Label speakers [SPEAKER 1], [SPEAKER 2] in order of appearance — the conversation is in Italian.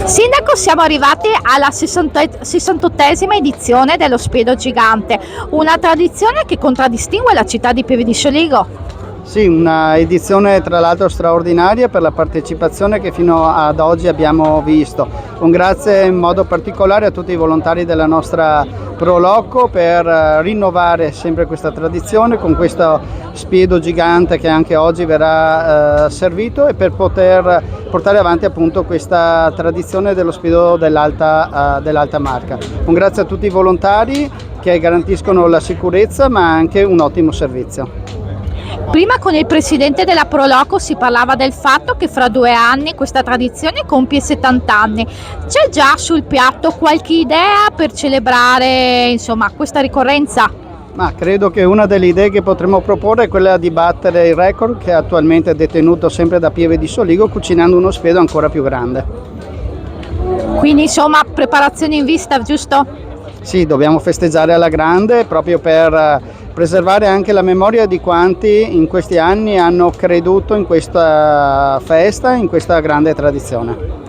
[SPEAKER 1] Sindaco, siamo arrivati alla 68esima edizione dello Spiedo Gigante, una tradizione che contraddistingue la città di Pieve di Soligo.
[SPEAKER 2] Sì, una edizione tra l'altro straordinaria per la partecipazione che fino ad oggi abbiamo visto. Un grazie in modo particolare a tutti i volontari della nostra Pro Loco per rinnovare sempre questa tradizione con questo spiedo gigante che anche oggi verrà servito e per poter portare avanti appunto questa tradizione dello spiedo dell'alta marca. Un grazie a tutti i volontari che garantiscono la sicurezza ma anche un ottimo servizio.
[SPEAKER 1] Prima con il presidente della Pro Loco si parlava del fatto che fra 2 anni questa tradizione compie 70 anni. C'è già sul piatto qualche idea per celebrare, insomma, questa ricorrenza?
[SPEAKER 2] Ma credo che una delle idee che potremmo proporre è quella di battere il record che attualmente è detenuto sempre da Pieve di Soligo, cucinando uno spiedo ancora più grande.
[SPEAKER 1] Quindi insomma preparazioni in vista, giusto?
[SPEAKER 2] Sì, dobbiamo festeggiare alla grande proprio per preservare anche la memoria di quanti in questi anni hanno creduto in questa festa, in questa grande tradizione.